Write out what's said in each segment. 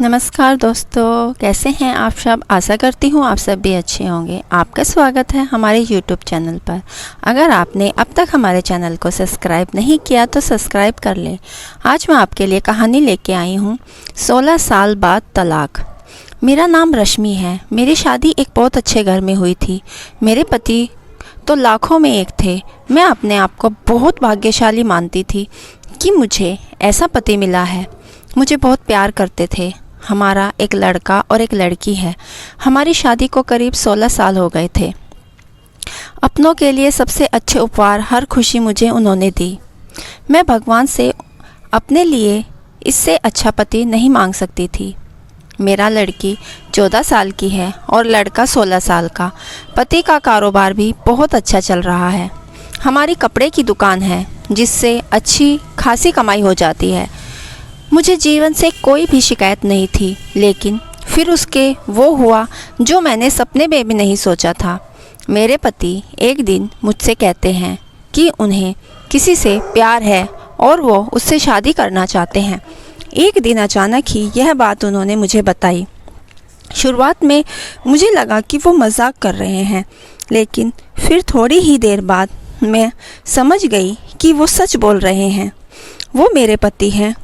नमस्कार दोस्तों, कैसे हैं आप सब। आशा करती हूँ आप सब भी अच्छे होंगे। आपका स्वागत है हमारे YouTube चैनल पर। अगर आपने अब तक हमारे चैनल को सब्सक्राइब नहीं किया तो सब्सक्राइब कर लें। आज मैं आपके लिए कहानी लेके आई हूँ 16 साल बाद तलाक। मेरा नाम रश्मि है। मेरी शादी एक बहुत अच्छे घर में हुई थी। मेरे पति तो लाखों में एक थे। मैं अपने आप को बहुत भाग्यशाली मानती थी कि मुझे ऐसा पति मिला है। मुझे बहुत प्यार करते थे। हमारा एक लड़का और एक लड़की है। हमारी शादी को करीब 16 साल हो गए थे। अपनों के लिए सबसे अच्छे उपहार, हर खुशी मुझे उन्होंने दी। मैं भगवान से अपने लिए इससे अच्छा पति नहीं मांग सकती थी। मेरा लड़की 14 साल की है और लड़का 16 साल का। पति का कारोबार भी बहुत अच्छा चल रहा है। हमारी कपड़े की दुकान है जिससे अच्छी खासी कमाई हो जाती है। मुझे जीवन से कोई भी शिकायत नहीं थी, लेकिन फिर उसके वो हुआ जो मैंने सपने में भी नहीं सोचा था। मेरे पति एक दिन मुझसे कहते हैं कि उन्हें किसी से प्यार है और वो उससे शादी करना चाहते हैं। एक दिन अचानक ही यह बात उन्होंने मुझे बताई। शुरुआत में मुझे लगा कि वो मजाक कर रहे हैं, लेकिन फिर थोड़ी ही देर बाद मैं समझ गई कि वो सच बोल रहे हैं। वो मेरे पति हैं।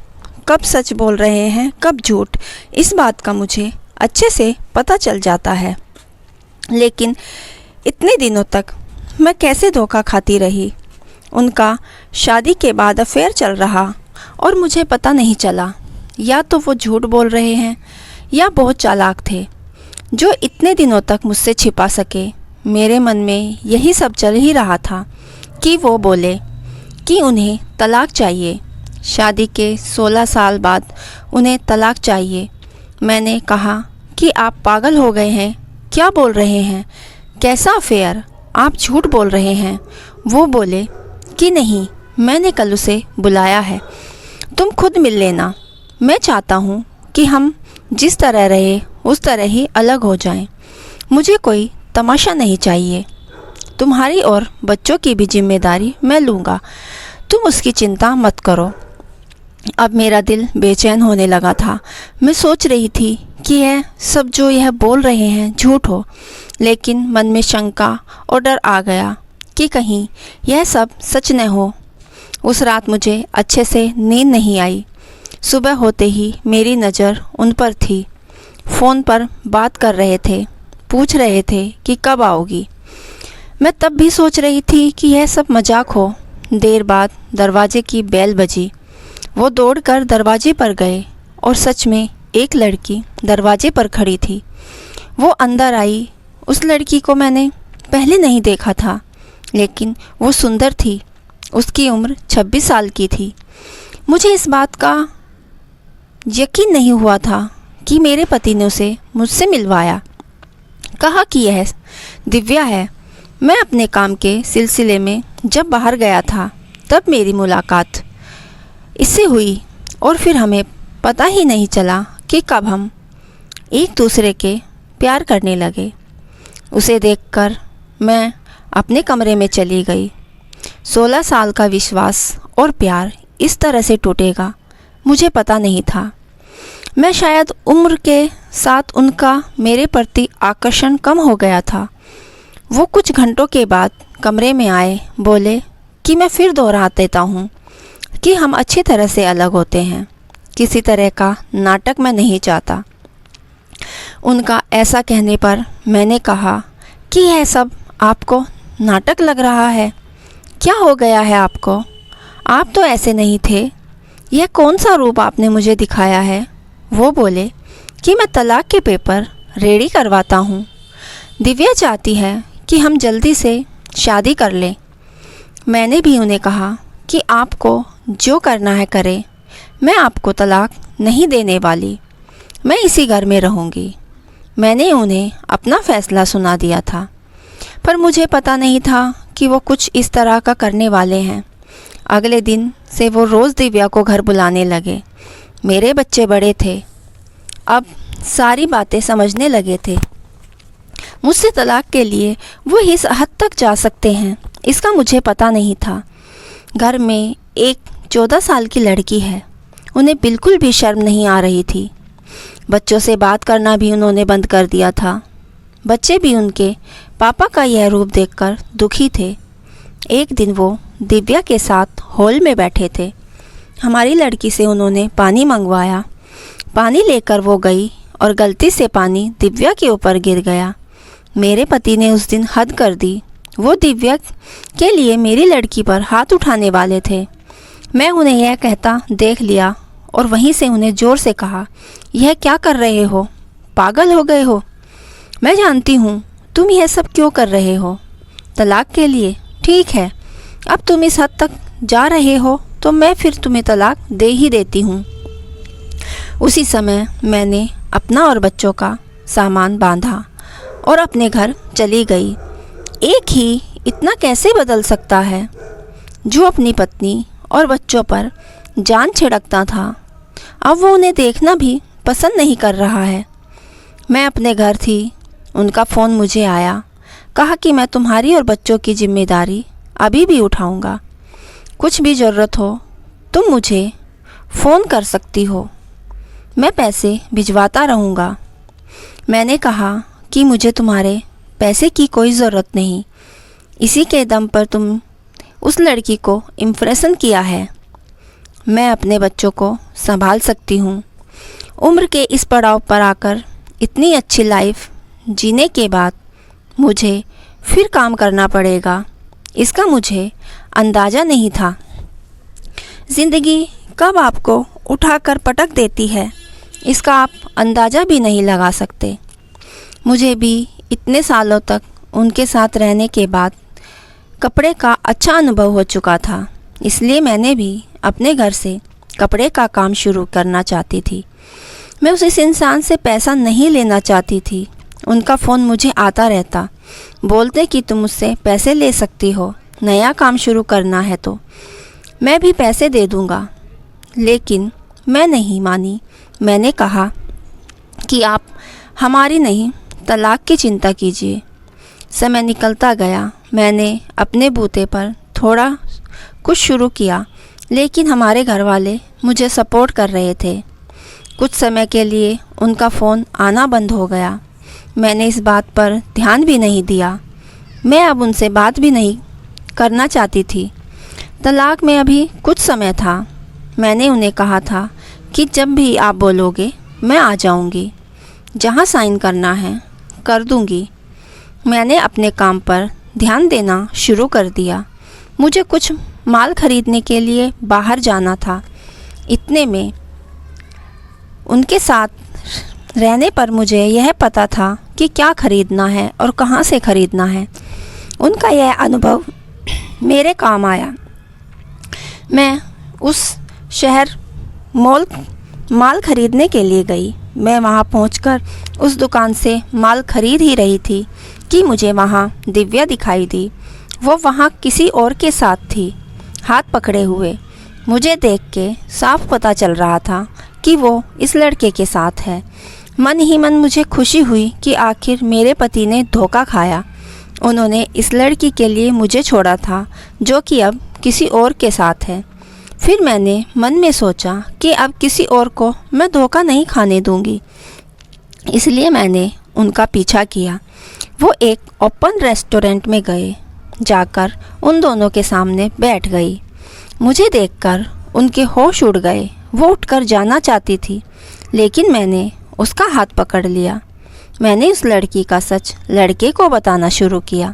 कब सच बोल रहे हैं कब झूठ, इस बात का मुझे अच्छे से पता चल जाता है। लेकिन इतने दिनों तक मैं कैसे धोखा खाती रही। उनका शादी के बाद अफेयर चल रहा और मुझे पता नहीं चला। या तो वो झूठ बोल रहे हैं या बहुत चालाक थे जो इतने दिनों तक मुझसे छिपा सके। मेरे मन में यही सब चल ही रहा था कि वो बोले कि उन्हें तलाक चाहिए। शादी के 16 साल बाद उन्हें तलाक चाहिए। मैंने कहा कि आप पागल हो गए हैं, क्या बोल रहे हैं, कैसा अफेयर, आप झूठ बोल रहे हैं। वो बोले कि नहीं, मैंने कल उसे बुलाया है, तुम खुद मिल लेना। मैं चाहता हूँ कि हम जिस तरह रहे उस तरह ही अलग हो जाएं। मुझे कोई तमाशा नहीं चाहिए। तुम्हारी और बच्चों की भी जिम्मेदारी मैं लूँगा, तुम उसकी चिंता मत करो। अब मेरा दिल बेचैन होने लगा था। मैं सोच रही थी कि यह सब जो यह बोल रहे हैं झूठ हो, लेकिन मन में शंका और डर आ गया कि कहीं यह सब सच न हो। उस रात मुझे अच्छे से नींद नहीं आई। सुबह होते ही मेरी नज़र उन पर थी। फ़ोन पर बात कर रहे थे, पूछ रहे थे कि कब आओगी। मैं तब भी सोच रही थी कि यह सब मजाक हो। देर बाद दरवाजे की बेल बजी। वो दौड़कर दरवाजे पर गए और सच में एक लड़की दरवाजे पर खड़ी थी। वो अंदर आई। उस लड़की को मैंने पहले नहीं देखा था, लेकिन वो सुंदर थी। उसकी उम्र 26 साल की थी। मुझे इस बात का यकीन नहीं हुआ था कि मेरे पति ने उसे मुझसे मिलवाया। कहा कि यह दिव्या है। मैं अपने काम के सिलसिले में जब बाहर गया था तब मेरी मुलाकात इससे हुई और फिर हमें पता ही नहीं चला कि कब हम एक दूसरे के प्यार करने लगे। उसे देखकर मैं अपने कमरे में चली गई। 16 साल का विश्वास और प्यार इस तरह से टूटेगा मुझे पता नहीं था। मैं शायद उम्र के साथ उनका मेरे प्रति आकर्षण कम हो गया था। वो कुछ घंटों के बाद कमरे में आए, बोले कि मैं फिर दोहरा देता हूँ कि हम अच्छी तरह से अलग होते हैं। किसी तरह का नाटक मैं नहीं चाहता। उनका ऐसा कहने पर मैंने कहा कि यह सब आपको नाटक लग रहा है। क्या हो गया है आपको? आप तो ऐसे नहीं थे। यह कौन सा रूप आपने मुझे दिखाया है? वो बोले कि मैं तलाक के पेपर रेडी करवाता हूँ। दिव्या चाहती है कि हम जल्दी से शादी कर लें। मैंने भी उन्हें कहा कि आपको जो करना है करें, मैं आपको तलाक नहीं देने वाली। मैं इसी घर में रहूँगी। मैंने उन्हें अपना फ़ैसला सुना दिया था, पर मुझे पता नहीं था कि वो कुछ इस तरह का करने वाले हैं। अगले दिन से वो रोज़ दिव्या को घर बुलाने लगे। मेरे बच्चे बड़े थे, अब सारी बातें समझने लगे थे। मुझसे तलाक के लिए वो इस हद तक जा सकते हैं, इसका मुझे पता नहीं था। घर में एक 14 साल की लड़की है। उन्हें बिल्कुल भी शर्म नहीं आ रही थी। बच्चों से बात करना भी उन्होंने बंद कर दिया था। बच्चे भी उनके पापा का यह रूप देखकर दुखी थे। एक दिन वो दिव्या के साथ हॉल में बैठे थे। हमारी लड़की से उन्होंने पानी मंगवाया। पानी लेकर वो गई और गलती से पानी दिव्या के ऊपर गिर गया। मेरे पति ने उस दिन हद कर दी। वो दिव्या के लिए मेरी लड़की पर हाथ उठाने वाले थे। मैं उन्हें यह कहता देख लिया और वहीं से उन्हें ज़ोर से कहा, यह क्या कर रहे हो? पागल हो गए हो? मैं जानती हूँ तुम यह सब क्यों कर रहे हो। तलाक के लिए? ठीक है, अब तुम इस हद तक जा रहे हो तो मैं फिर तुम्हें तलाक दे ही देती हूँ। उसी समय मैंने अपना और बच्चों का सामान बांधा और अपने घर चली गई। एक ही इतना कैसे बदल सकता है? जो अपनी पत्नी और बच्चों पर जान छिड़कता था, अब वो उन्हें देखना भी पसंद नहीं कर रहा है। मैं अपने घर थी, उनका फ़ोन मुझे आया। कहा कि मैं तुम्हारी और बच्चों की जिम्मेदारी अभी भी उठाऊंगा। कुछ भी ज़रूरत हो तुम मुझे फ़ोन कर सकती हो, मैं पैसे भिजवाता रहूँगा। मैंने कहा कि मुझे तुम्हारे पैसे की कोई ज़रूरत नहीं। इसी के दम पर तुम उस लड़की को इम्प्रेशन किया है। मैं अपने बच्चों को संभाल सकती हूँ। उम्र के इस पड़ाव पर आकर इतनी अच्छी लाइफ जीने के बाद मुझे फिर काम करना पड़ेगा, इसका मुझे अंदाज़ा नहीं था। ज़िंदगी कब आपको उठाकर पटक देती है, इसका आप अंदाज़ा भी नहीं लगा सकते। मुझे भी इतने सालों तक उनके साथ रहने के बाद कपड़े का अच्छा अनुभव हो चुका था, इसलिए मैंने भी अपने घर से कपड़े का काम शुरू करना चाहती थी। मैं उस इंसान से पैसा नहीं लेना चाहती थी। उनका फ़ोन मुझे आता रहता, बोलते कि तुम मुझसे पैसे ले सकती हो, नया काम शुरू करना है तो मैं भी पैसे दे दूँगा। लेकिन मैं नहीं मानी। मैंने कहा कि आप हमारी नहीं, तलाक की चिंता कीजिए। समय निकलता गया। मैंने अपने बूते पर थोड़ा कुछ शुरू किया, लेकिन हमारे घर वाले मुझे सपोर्ट कर रहे थे। कुछ समय के लिए उनका फ़ोन आना बंद हो गया। मैंने इस बात पर ध्यान भी नहीं दिया। मैं अब उनसे बात भी नहीं करना चाहती थी। तलाक में अभी कुछ समय था। मैंने उन्हें कहा था कि जब भी आप बोलोगे मैं आ जाऊंगी, जहां साइन करना है कर दूंगी। मैंने अपने काम पर ध्यान देना शुरू कर दिया। मुझे कुछ माल खरीदने के लिए बाहर जाना था। इतने में उनके साथ रहने पर मुझे यह पता था कि क्या खरीदना है और कहां से खरीदना है। उनका यह अनुभव मेरे काम आया। मैं उस शहर माल खरीदने के लिए गई। मैं वहां पहुंचकर उस दुकान से माल खरीद ही रही थी कि मुझे वहां दिव्या दिखाई दी। वो वहां किसी और के साथ थी, हाथ पकड़े हुए। मुझे देख के साफ पता चल रहा था कि वो इस लड़के के साथ है। मन ही मन मुझे खुशी हुई कि आखिर मेरे पति ने धोखा खाया। उन्होंने इस लड़की के लिए मुझे छोड़ा था, जो कि अब किसी और के साथ है। फिर मैंने मन में सोचा कि अब किसी और को मैं धोखा नहीं खाने दूंगी, इसलिए मैंने उनका पीछा किया। वो एक ओपन रेस्टोरेंट में गए। जाकर उन दोनों के सामने बैठ गई। मुझे देखकर उनके होश उड़ गए। वो उठकर जाना चाहती थी, लेकिन मैंने उसका हाथ पकड़ लिया। मैंने उस लड़की का सच लड़के को बताना शुरू किया।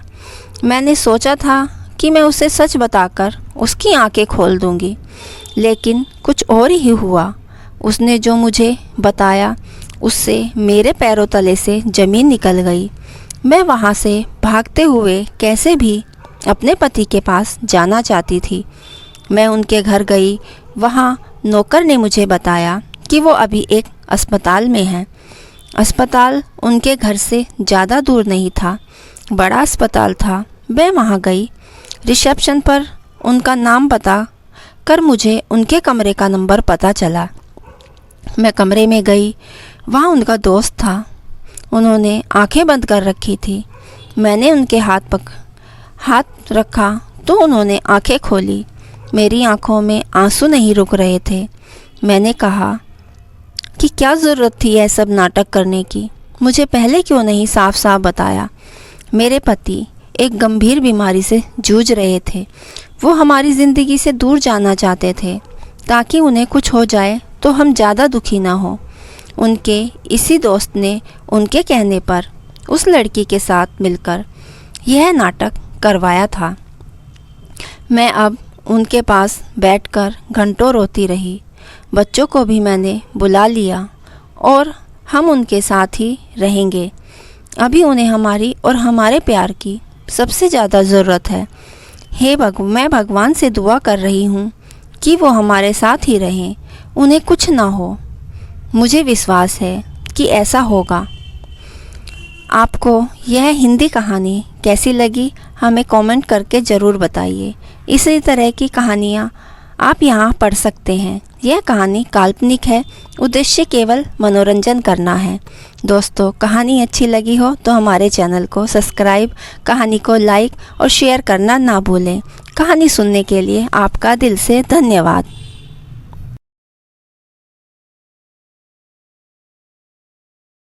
मैंने सोचा था कि मैं उसे सच बताकर उसकी आंखें खोल दूंगी, लेकिन कुछ और ही हुआ। उसने जो मुझे बताया उससे मेरे पैरों तले से ज़मीन निकल गई। मैं वहाँ से भागते हुए कैसे भी अपने पति के पास जाना चाहती थी। मैं उनके घर गई। वहाँ नौकर ने मुझे बताया कि वो अभी एक अस्पताल में हैं। अस्पताल उनके घर से ज़्यादा दूर नहीं था, बड़ा अस्पताल था। मैं वहाँ गई। रिसेप्शन पर उनका नाम बता कर मुझे उनके कमरे का नंबर पता चला। मैं कमरे में गई। वहाँ उनका दोस्त था। उन्होंने आंखें बंद कर रखी थी। मैंने उनके हाथ रखा तो उन्होंने आंखें खोली। मेरी आंखों में आंसू नहीं रुक रहे थे। मैंने कहा, कि क्या ज़रूरत थी यह सब नाटक करने की, मुझे पहले क्यों नहीं साफ साफ बताया। मेरे पति एक गंभीर बीमारी से जूझ रहे थे। वो हमारी ज़िंदगी से दूर जाना चाहते थे ताकि उन्हें कुछ हो जाए तो हम ज़्यादा दुखी ना हो। उनके इसी दोस्त ने उनके कहने पर उस लड़की के साथ मिलकर यह नाटक करवाया था। मैं अब उनके पास बैठकर घंटों रोती रही। बच्चों को भी मैंने बुला लिया और हम उनके साथ ही रहेंगे। अभी उन्हें हमारी और हमारे प्यार की सबसे ज़्यादा ज़रूरत है। मैं भगवान से दुआ कर रही हूँ कि वो हमारे साथ ही रहें, उन्हें कुछ ना हो। मुझे विश्वास है कि ऐसा होगा। आपको यह हिंदी कहानी कैसी लगी हमें कमेंट करके ज़रूर बताइए। इसी तरह की कहानियाँ आप यहाँ पढ़ सकते हैं। यह कहानी काल्पनिक है, उद्देश्य केवल मनोरंजन करना है। दोस्तों, कहानी अच्छी लगी हो तो हमारे चैनल को सब्सक्राइब, कहानी को लाइक और शेयर करना ना भूलें। कहानी सुनने के लिए आपका दिल से धन्यवाद।